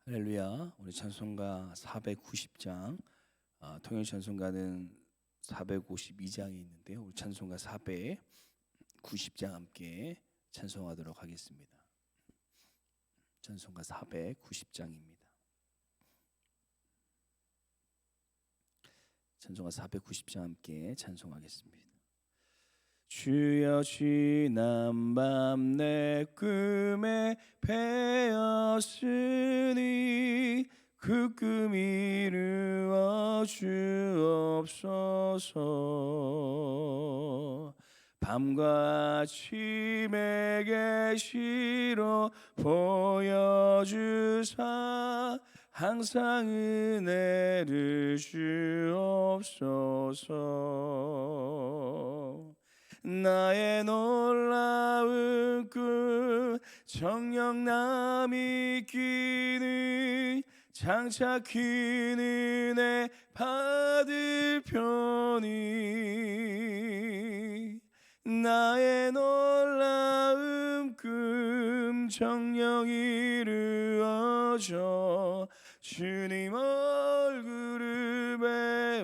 할렐루야. 우리 찬송가 490장, 통일 찬송가는 452장이 있는데요. 우리 찬송가 490장 함께 찬송하도록 하겠습니다. 찬송가 490장입니다. 찬송가 490장 함께 찬송하겠습니다. 주여, 지난 밤 내 꿈에 배었으니 그 꿈 이루어 주옵소서. 밤과 아침에 계시로 보여주사 항상 은혜를 주옵소서. 나의 놀라운 꿈 정녕 남이 끼는 장차 큰 은혜 받을 편이 나의 놀라운 꿈 정녕 이루어져 주님 얼굴을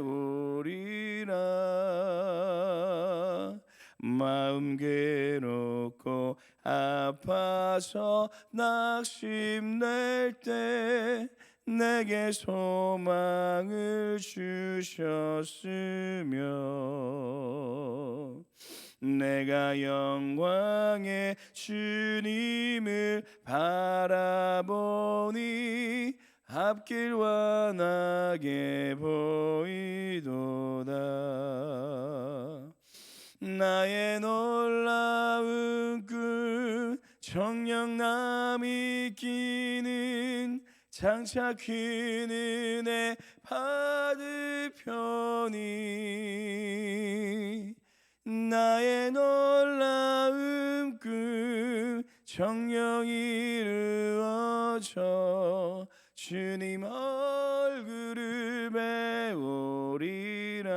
배우리라. 마음 괴롭고 아파서 낙심될 때 내게 소망을 주셨으며 내가 영광의 주님을 바라보니 앞길 환하게 보이도다. 나의 놀라운 꿈 정녕 남이 끼는 장차 큰 은혜 받을 편이 나의 놀라운 꿈 정녕 이루어져 주님 얼굴을 배우리라.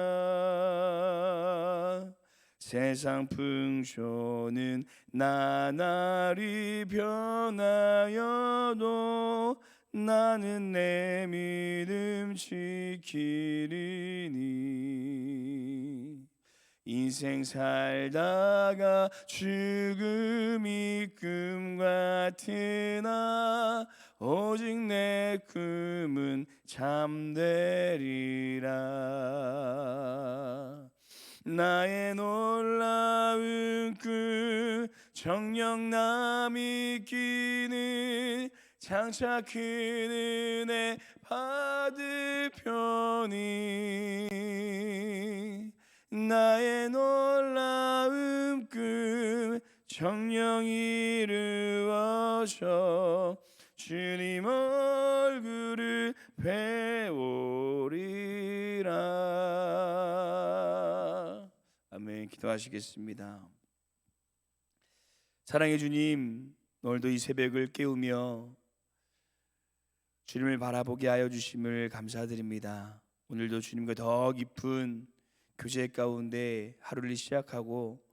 세상 풍조는 나날이 변하여도 나는 내 믿음 지키리니. 인생 살다가 죽음이 꿈 같으나 오직 내 꿈은 참되리라. 나의 놀라운 꿈 정녕 남이 끼는 장차 큰 은혜 받을 편이 나의 놀라운 꿈 정녕 이루어져 주님 얼굴을 배우리라. 아멘. 기도하시겠습니다. 사랑의 주님, 오늘도 이 새벽을 깨우며 주님을 바라보게 하여 주심을 감사드립니다. 오늘도 주님과 더 깊은 교제 가운데 하루를 시작하고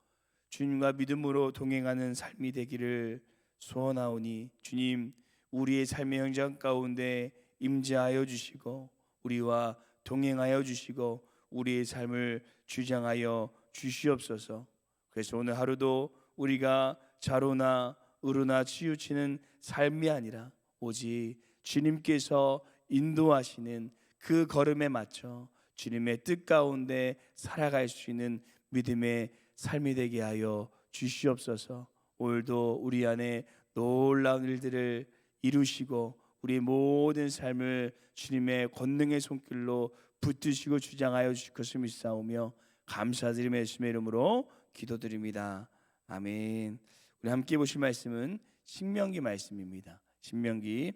주님과 믿음으로 동행하는 삶이 되기를 소원하오니 주님, 우리의 삶의 현장 가운데 임재하여 주시고 우리와 동행하여 주시고 우리의 삶을 주장하여 주시옵소서. 그래서 오늘 하루도 우리가 좌로나 우로나 치우치는 삶이 아니라 오직 주님께서 인도하시는 그 걸음에 맞춰 주님의 뜻 가운데 살아갈 수 있는 믿음의 삶이 되게 하여 주시옵소서. 오늘도 우리 안에 놀라운 일들을 이루시고 우리의 모든 삶을 주님의 권능의 손길로 붙드시고 주장하여 주실 것을 믿사오며 감사드리며 예수님의 이름으로 기도드립니다. 아멘. 우리 함께 보실 말씀은 신명기 말씀입니다. 신명기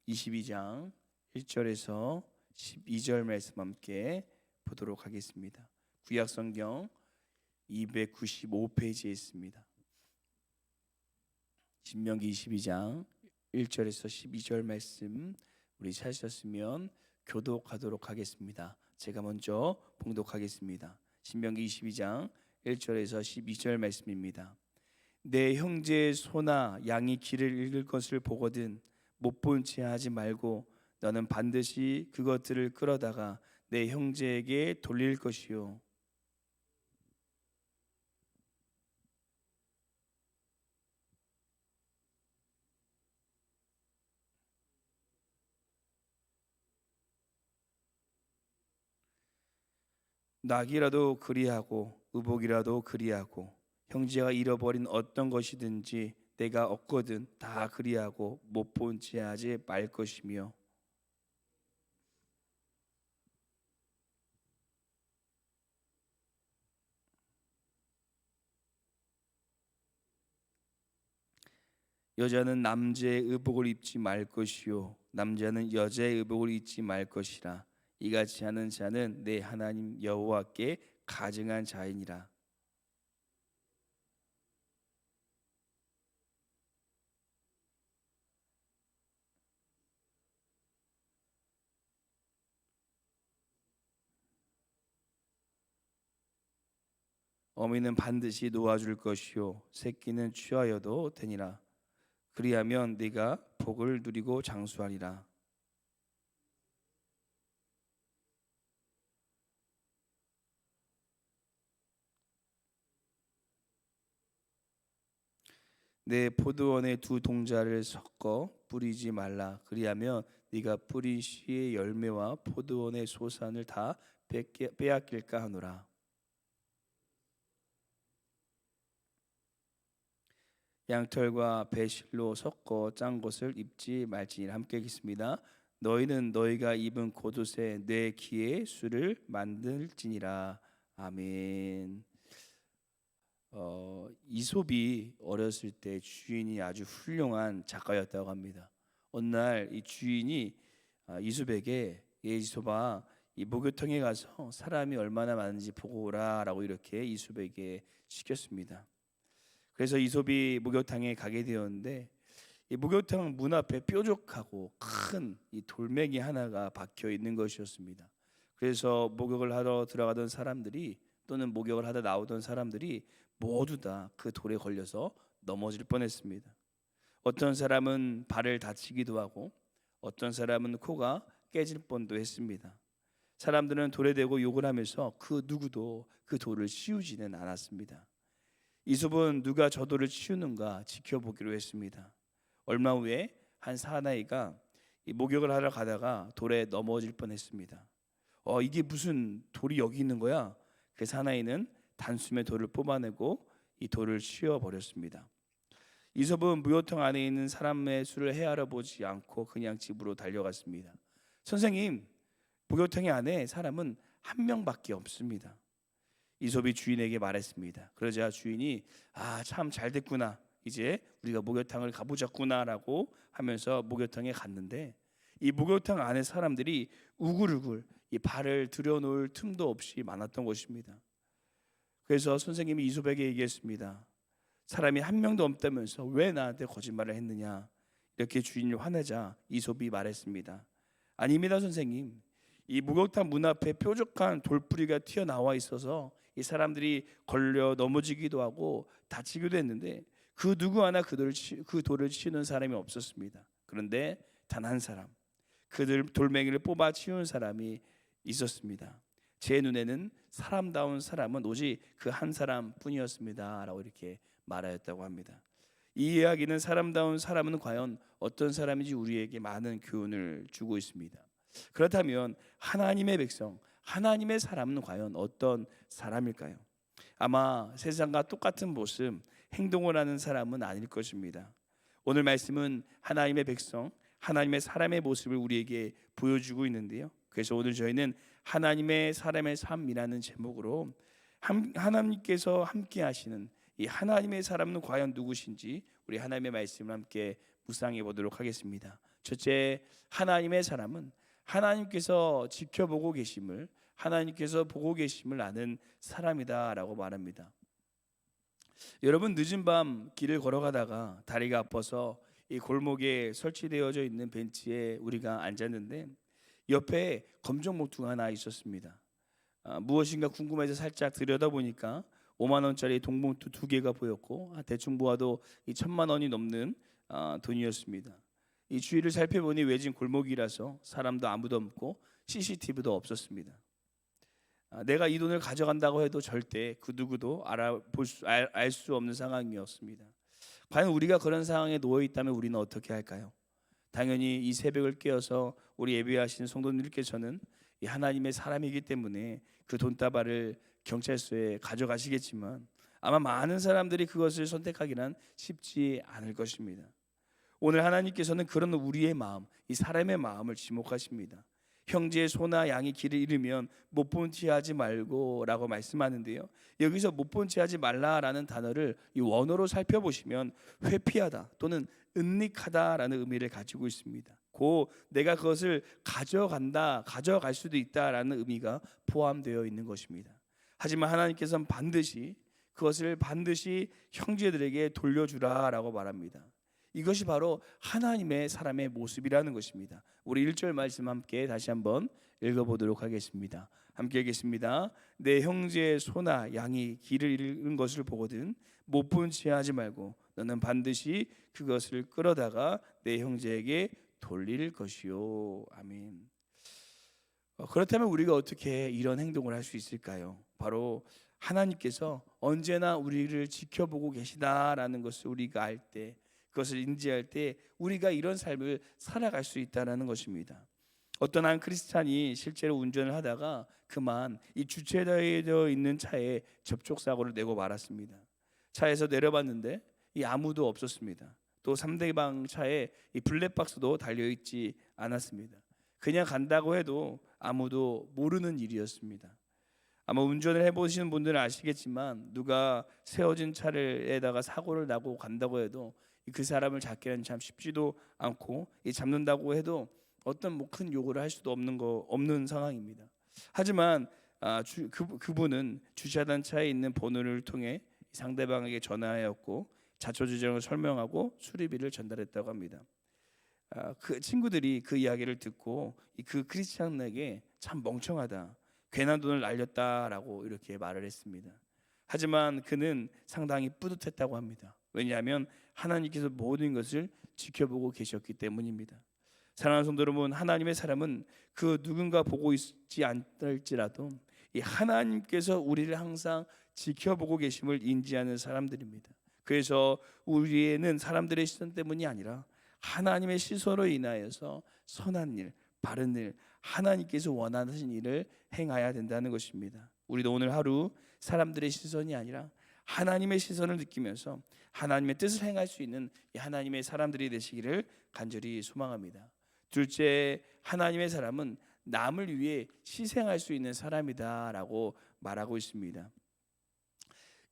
22장 1절에서 12절 말씀 함께 보도록 하겠습니다. 구약성경 295페이지에 있습니다. 신명기 22장 1절에서 12절 말씀 우리 찾으셨으면 교독하도록 하겠습니다. 제가 먼저 봉독하겠습니다. 신명기 22장 1절에서 12절 말씀입니다. 내 형제의 소나 양이 길을 잃을 것을 보거든 못 본 채 하지 말고 너는 반드시 그것들을 끌어다가 내 형제에게 돌릴 것이요. 낙이라도 그리하고 의복이라도 그리하고 형제가 잃어버린 어떤 것이든지 내가 얻거든 다 그리하고 못 본 채 하지 말 것이며 여자는 남자의 의복을 입지 말 것이요 남자는 여자의 의복을 입지 말 것이라 이같이 하는 자는 내 하나님 여호와께 가증한 자이니라. 어미는 반드시 놓아줄 것이요 새끼는 취하여도 되니라. 그리하면 네가 복을 누리고 장수하리라. 내 포도원에 두 동자를 섞어 뿌리지 말라. 그리하면 네가 뿌린 씨의 열매와 포도원의 소산을 다 빼앗길까 하노라. 양털과 배실로 섞어 짠 것을 입지 말지니라. 함께 읽겠습니다. 너희는 너희가 입은 겉옷에 내 귀에 술을 만들지니라. 아멘. 이솝이 어렸을 때 주인이 아주 훌륭한 작가였다고 합니다. 어느 날 이 주인이 이솝에게 이솝아 이 목욕탕에 가서 사람이 얼마나 많은지 보고 오라라고 이렇게 이솝에게 시켰습니다. 그래서 이솝이 목욕탕에 가게 되었는데 이 목욕탕 문 앞에 뾰족하고 큰 이 돌멩이 하나가 박혀 있는 것이었습니다. 그래서 목욕을 하러 들어가던 사람들이 또는 목욕을 하다 나오던 사람들이 모두 다 그 돌에 걸려서 넘어질 뻔했습니다. 어떤 사람은 발을 다치기도 하고 어떤 사람은 코가 깨질 뻔도 했습니다. 사람들은 돌에 대고 욕을 하면서 그 누구도 그 돌을 치우지는 않았습니다. 이솝은 누가 저 돌을 치우는가 지켜보기로 했습니다. 얼마 후에 한 사나이가 이 목욕을 하러 가다가 돌에 넘어질 뻔했습니다. 이게 무슨 돌이 여기 있는 거야? 그 사나이는 단숨에 돌을 뽑아내고 이 돌을 치워버렸습니다. 이솝은 무효탕 안에 있는 사람의 수를 헤아려 보지 않고 그냥 집으로 달려갔습니다. 선생님, 무효탕 안에 사람은 한 명밖에 없습니다. 이솝이 주인에게 말했습니다. 그러자 주인이 참 잘됐구나. 이제 우리가 목욕탕을 가보자꾸나라고 하면서 목욕탕에 갔는데 이 목욕탕 안에 사람들이 우글우글 이 발을 들여놓을 틈도 없이 많았던 것입니다. 그래서 선생님이 이솝에게 얘기했습니다. 사람이 한 명도 없다면서 왜 나한테 거짓말을 했느냐. 이렇게 주인이 화내자 이솝이 말했습니다. 아닙니다 선생님. 이 목욕탕 문 앞에 뾰족한 돌뿌리가 튀어나와 있어서 이 사람들이 걸려 넘어지기도 하고 다치기도 했는데 그 누구 하나 그 돌을 치우는 사람이 없었습니다. 그런데 단 한 사람, 그 돌멩이를 뽑아 치운 사람이 있었습니다. 제 눈에는 사람다운 사람은 오직 그 한 사람뿐이었습니다 라고 이렇게 말하였다고 합니다. 이 이야기는 사람다운 사람은 과연 어떤 사람인지 우리에게 많은 교훈을 주고 있습니다. 그렇다면 하나님의 백성, 하나님의 사람은 과연 어떤 사람일까요? 아마 세상과 똑같은 모습, 행동을 하는 사람은 아닐 것입니다. 오늘 말씀은 하나님의 백성, 하나님의 사람의 모습을 우리에게 보여주고 있는데요. 그래서 오늘 저희는 하나님의 사람의 삶이라는 제목으로 하나님께서 함께 하시는 이 하나님의 사람은 과연 누구신지 우리 하나님의 말씀을 함께 묵상해 보도록 하겠습니다. 첫째, 하나님의 사람은 하나님께서 지켜보고 계심을, 하나님께서 보고 계심을 아는 사람이다라고 말합니다. 여러분, 늦은 밤 길을 걸어가다가 다리가 아파서 이 골목에 설치되어져 있는 벤치에 우리가 앉았는데 옆에 검정 목두가 하나 있었습니다. 무엇인가 궁금해서 살짝 들여다보니까 5만 원짜리 동봉투 2개가 보였고 대충 보아도 이 1,000만 원이 넘는 돈이었습니다. 이 주위를 살펴보니 외진 골목이라서 사람도 아무도 없고 CCTV도 없었습니다. 내가 이 돈을 가져간다고 해도 절대 그 누구도 알 수 없는 상황이었습니다. 과연 우리가 그런 상황에 놓여 있다면 우리는 어떻게 할까요? 당연히 이 새벽을 깨어서 우리 예배하신 성도님들께서는 이 하나님의 사람이기 때문에 그 돈다발을 경찰서에 가져가시겠지만 아마 많은 사람들이 그것을 선택하기는 쉽지 않을 것입니다. 오늘 하나님께서는 그런 우리의 마음, 이 사람의 마음을 지목하십니다. 형제의 소나 양이 길을 잃으면 못 본 채 하지 말고라고 말씀하는데요. 여기서 못 본 채 하지 말라라는 단어를 이 원어로 살펴보시면 회피하다 또는 은닉하다라는 의미를 가지고 있습니다. 내가 그것을 가져갈 수도 있다라는 의미가 포함되어 있는 것입니다. 하지만 하나님께서는 그것을 반드시 형제들에게 돌려주라라고 말합니다. 이것이 바로 하나님의 사람의 모습이라는 것입니다. 우리 1절 말씀 함께 다시 한번 읽어보도록 하겠습니다. 함께 읽겠습니다. 내 형제의 소나 양이 길을 잃은 것을 보거든 못 본 채 하지 말고 너는 반드시 그것을 끌어다가 내 형제에게 돌릴 것이요. 아멘. 그렇다면 우리가 어떻게 이런 행동을 할 수 있을까요? 바로 하나님께서 언제나 우리를 지켜보고 계시다라는 것을 우리가 알 때, 그것을 인지할 때 우리가 이런 삶을 살아갈 수 있다는 것입니다. 어떤 한 크리스찬이 실제로 운전을 하다가 그만 이 주차되어 있는 차에 접촉사고를 내고 말았습니다. 차에서 내려봤는데 아무도 없었습니다. 또 상대방 차에 이 블랙박스도 달려있지 않았습니다. 그냥 간다고 해도 아무도 모르는 일이었습니다. 아마 운전을 해보시는 분들은 아시겠지만 누가 세워진 차에다가 사고를 나고 간다고 해도 그 사람을 잡기는 참 쉽지도 않고 잡는다고 해도 어떤 큰 요구를 할 수도 없는 상황입니다. 하지만 그분은 주차된 차에 있는 번호를 통해 상대방에게 전화하였고 자초지종을 설명하고 수리비를 전달했다고 합니다. 그 친구들이 그 이야기를 듣고 그 크리스찬에게 참 멍청하다, 괜한 돈을 날렸다라고 이렇게 말을 했습니다. 하지만 그는 상당히 뿌듯했다고 합니다. 왜냐하면 하나님께서 모든 것을 지켜보고 계셨기 때문입니다. 사랑하는 성도 여러분, 하나님의 사람은 그 누군가 보고 있지 않을지라도 이 하나님께서 우리를 항상 지켜보고 계심을 인지하는 사람들입니다. 그래서 우리는 사람들의 시선 때문이 아니라 하나님의 시선으로 인하여서 선한 일, 바른 일, 하나님께서 원하는 일을 행해야 된다는 것입니다. 우리도 오늘 하루 사람들의 시선이 아니라 하나님의 시선을 느끼면서 하나님의 뜻을 행할 수 있는 하나님의 사람들이 되시기를 간절히 소망합니다. 둘째, 하나님의 사람은 남을 위해 희생할 수 있는 사람이다라고 말하고 있습니다.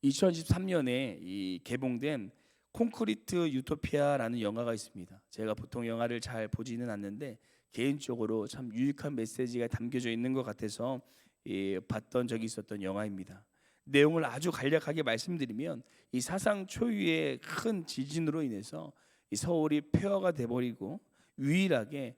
2013년에 개봉된 콘크리트 유토피아라는 영화가 있습니다. 제가 보통 영화를 잘 보지는 않는데 개인적으로 참 유익한 메시지가 담겨져 있는 것 같아서 봤던 적이 있었던 영화입니다. 내용을 아주 간략하게 말씀드리면 이 사상 초유의 큰 지진으로 인해서 이 서울이 폐허가 돼버리고 유일하게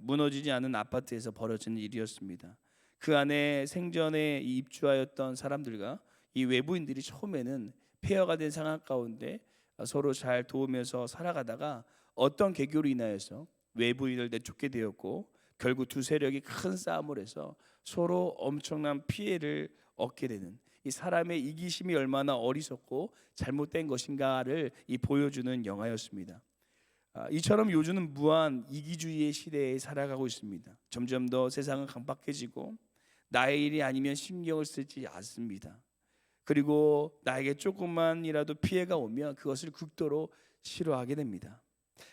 무너지지 않은 아파트에서 벌어진 일이었습니다. 그 안에 생전에 입주하였던 사람들과 이 외부인들이 처음에는 폐허가 된 상황 가운데 서로 잘 도우면서 살아가다가 어떤 계기로 인하여서 외부인을 내쫓게 되었고 결국 두 세력이 큰 싸움을 해서 서로 엄청난 피해를 얻게 되는, 이 사람의 이기심이 얼마나 어리석고 잘못된 것인가를 보여주는 영화였습니다. 이처럼 요즘은 무한 이기주의의 시대에 살아가고 있습니다. 점점 더 세상은 강박해지고 나의 일이 아니면 신경을 쓰지 않습니다. 그리고 나에게 조금만이라도 피해가 오면 그것을 극도로 싫어하게 됩니다.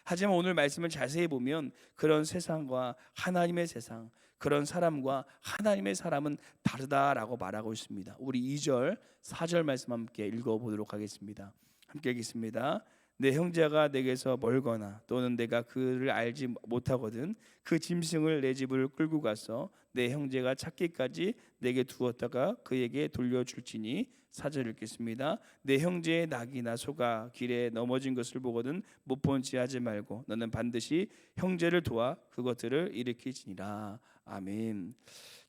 하지만 오늘 말씀을 자세히 보면 그런 세상과 하나님의 세상, 그런 사람과 하나님의 사람은 다르다라고 말하고 있습니다. 우리 2절, 4절 말씀 함께 읽어보도록 하겠습니다. 함께 읽겠습니다. 내 형제가 내게서 멀거나 또는 내가 그를 알지 못하거든 그 짐승을 내 집을 끌고 가서 내 형제가 찾기까지 내게 두었다가 그에게 돌려줄지니. 4절 읽겠습니다. 내 형제의 낙이나 소가 길에 넘어진 것을 보거든 못 본 채 하지 말고 너는 반드시 형제를 도와 그것들을 일으키지니라. 아멘.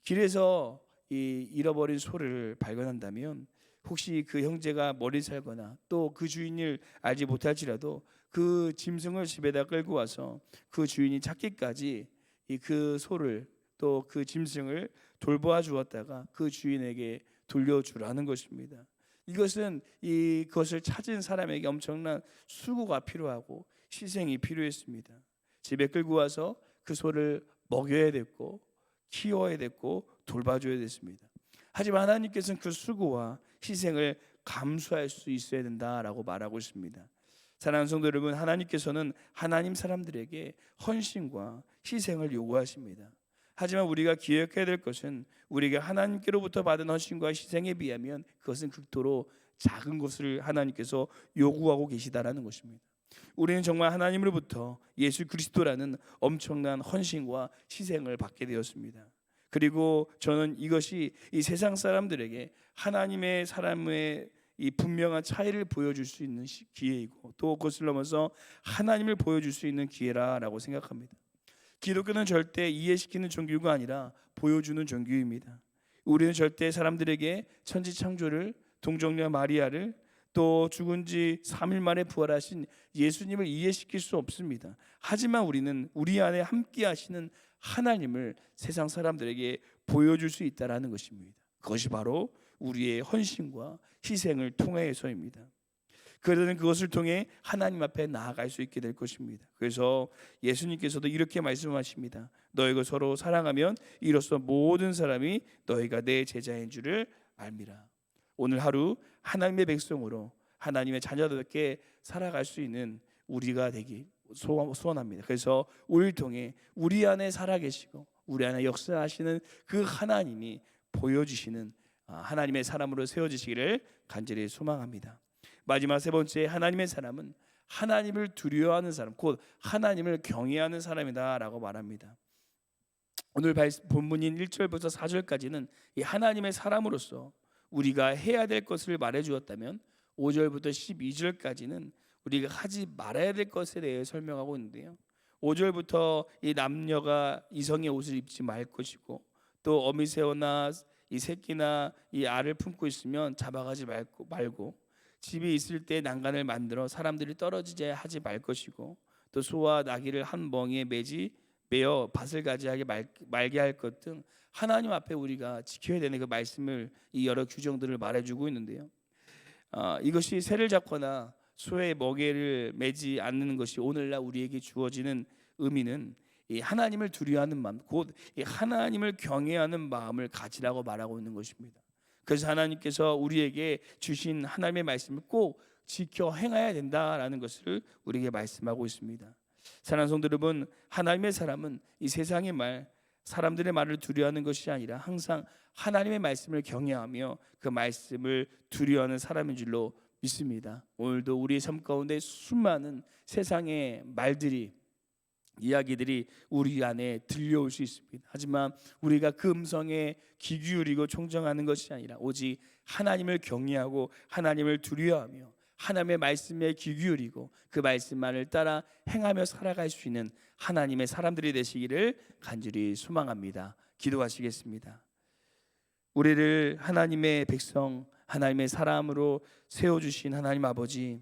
길에서 잃어버린 소를 발견한다면 혹시 그 형제가 멀리 살거나 또 그 주인을 알지 못할지라도 그 짐승을 집에다 끌고 와서 그 주인이 찾기까지 그 소를 또 그 짐승을 돌보아 주었다가 그 주인에게 돌려주라는 것입니다. 이것은 이것을 찾은 사람에게 엄청난 수고가 필요하고 희생이 필요했습니다. 집에 끌고 와서 그 소를 먹여야 됐고 키워야 됐고 돌봐줘야 됐습니다. 하지만 하나님께서는 그 수고와 희생을 감수할 수 있어야 된다라고 말하고 있습니다. 사랑하는 성도 여러분, 하나님께서는 하나님 사람들에게 헌신과 희생을 요구하십니다. 하지만 우리가 기억해야 될 것은 우리가 하나님께로부터 받은 헌신과 희생에 비하면 그것은 극도로 작은 것을 하나님께서 요구하고 계시다라는 것입니다. 우리는 정말 하나님으로부터 예수 그리스도라는 엄청난 헌신과 희생을 받게 되었습니다. 그리고 저는 이것이 이 세상 사람들에게 하나님의 사람의 이 분명한 차이를 보여줄 수 있는 기회이고 또 그것을 넘어서 하나님을 보여줄 수 있는 기회라고 생각합니다. 기독교는 절대 이해시키는 종교가 아니라 보여주는 종교입니다. 우리는 절대 사람들에게 천지창조를, 동정녀 마리아를, 또 죽은 지 3일 만에 부활하신 예수님을 이해시킬 수 없습니다. 하지만 우리는 우리 안에 함께 하시는 하나님을 세상 사람들에게 보여줄 수 있다는 것입니다. 그것이 바로 우리의 헌신과 희생을 통해서입니다. 그들은 그것을 통해 하나님 앞에 나아갈 수 있게 될 것입니다. 그래서 예수님께서도 이렇게 말씀하십니다. 너희가 서로 사랑하면 이로써 모든 사람이 너희가 내 제자인 줄을 알미라. 오늘 하루 하나님의 백성으로 하나님의 자녀답게 살아갈 수 있는 우리가 되기 소원합니다. 그래서 우리를 통해 우리 안에 살아계시고 우리 안에 역사하시는 그 하나님이 보여주시는 하나님의 사람으로 세워지시기를 간절히 소망합니다. 마지막 세 번째, 하나님의 사람은 하나님을 두려워하는 사람, 곧 하나님을 경외하는 사람이다라고 말합니다. 오늘 본문인 1절부터 4절까지는 이 하나님의 사람으로서 우리가 해야 될 것을 말해 주었다면 5절부터 12절까지는 우리가 하지 말아야 될 것에 대해 설명하고 있는데요. 5절부터 이 남녀가 이성의 옷을 입지 말 것이고 또 어미새우나 이 새끼나 이 알을 품고 있으면 잡아가지 말고 집에 있을 때 난간을 만들어 사람들이 떨어지지 하지 말 것이고 또 소와 나귀를 한 멍에 매어 밭을 가지하게 말게 할 것 등 하나님 앞에 우리가 지켜야 되는 그 말씀을 이 여러 규정들을 말해주고 있는데요. 이것이 새를 잡거나 소의 먹이를 매지 않는 것이 오늘날 우리에게 주어지는 의미는 이 하나님을 두려워하는 마음, 곧 이 하나님을 경외하는 마음을 가지라고 말하고 있는 것입니다. 그래서 하나님께서 우리에게 주신 하나님의 말씀을 꼭 지켜 행해야 된다라는 것을 우리에게 말씀하고 있습니다. 사랑하는 성도 여러분, 하나님의 사람은 이 세상의 말, 사람들의 말을 두려워하는 것이 아니라 항상 하나님의 말씀을 경외하며 그 말씀을 두려워하는 사람인 줄로 믿습니다. 오늘도 우리의 삶 가운데 수많은 세상의 말들이 이야기들이 우리 안에 들려올 수 있습니다. 하지만 우리가 그 음성에 귀 기울이고 청정하는 것이 아니라 오직 하나님을 경외하고 하나님을 두려워하며 하나님의 말씀에 귀 기울이고 그 말씀만을 따라 행하며 살아갈 수 있는 하나님의 사람들이 되시기를 간절히 소망합니다. 기도하시겠습니다. 우리를 하나님의 백성, 하나님의 사람으로 세워주신 하나님 아버지,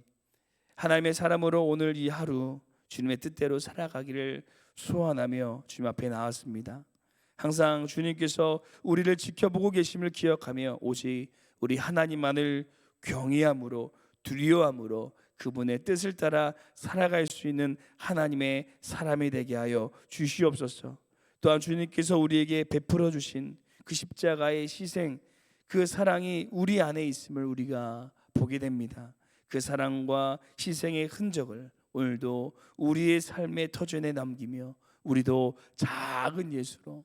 하나님의 사람으로 오늘 이 하루 주님의 뜻대로 살아가기를 소원하며 주님 앞에 나왔습니다. 항상 주님께서 우리를 지켜보고 계심을 기억하며 오직 우리 하나님만을 경외함으로 두려워함으로 그분의 뜻을 따라 살아갈 수 있는 하나님의 사람이 되게 하여 주시옵소서. 또한 주님께서 우리에게 베풀어 주신 그 십자가의 희생, 그 사랑이 우리 안에 있음을 우리가 보게 됩니다. 그 사랑과 희생의 흔적을 오늘도 우리의 삶의 터전에 남기며 우리도 작은 예수로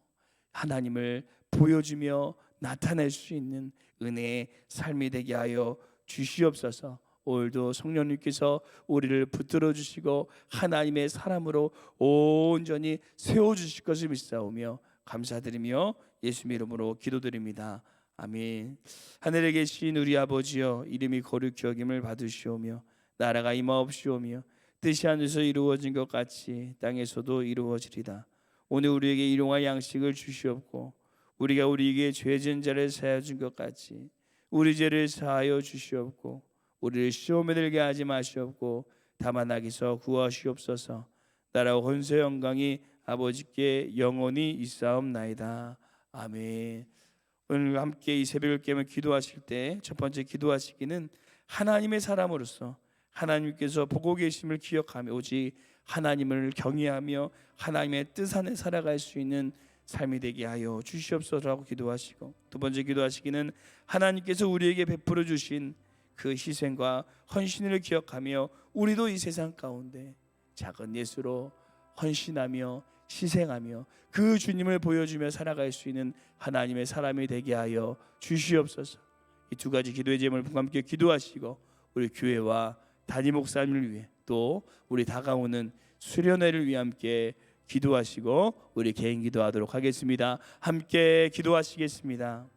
하나님을 보여주며 나타낼 수 있는 은혜의 삶이 되게 하여 주시옵소서. 오늘도 성령님께서 우리를 붙들어 주시고 하나님의 사람으로 온전히 세워주실 것을 믿사오며 감사드리며 예수님의 이름으로 기도드립니다. 아멘. 하늘에 계신 우리 아버지여, 이름이 거룩히 여김을 받으시오며 나라가 임하옵시오며 뜻이 하늘에서 이루어진 것 같이 땅에서도 이루어지리다. 오늘 우리에게 일용할 양식을 주시옵고 우리가 우리에게 죄 지은 자를 사하여 준 것 같이 우리 죄를 사하여 주시옵고 우리를 시험에 들게 하지 마시옵고 다만 악에서 구하시옵소서. 나라와 권세 영광이 아버지께 영원히 있사옵나이다. 아멘. 오늘 함께 이 새벽을 깨며 기도하실 때 첫 번째 기도하시기는 하나님의 사람으로서 하나님께서 보고 계심을 기억하며 오직 하나님을 경외하며 하나님의 뜻 안에 살아갈 수 있는 삶이 되게 하여 주시옵소서라고 기도하시고, 두 번째 기도하시기는 하나님께서 우리에게 베풀어 주신 그 희생과 헌신을 기억하며 우리도 이 세상 가운데 작은 예수로 헌신하며 희생하며 그 주님을 보여주며 살아갈 수 있는 하나님의 사람이 되게 하여 주시옵소서. 이 두 가지 기도의 제목을 함께 기도하시고 우리 교회와 담임 목사님을 위해 또 우리 다가오는 수련회를 위해 함께 기도하시고 우리 개인 기도하도록 하겠습니다. 함께 기도하시겠습니다.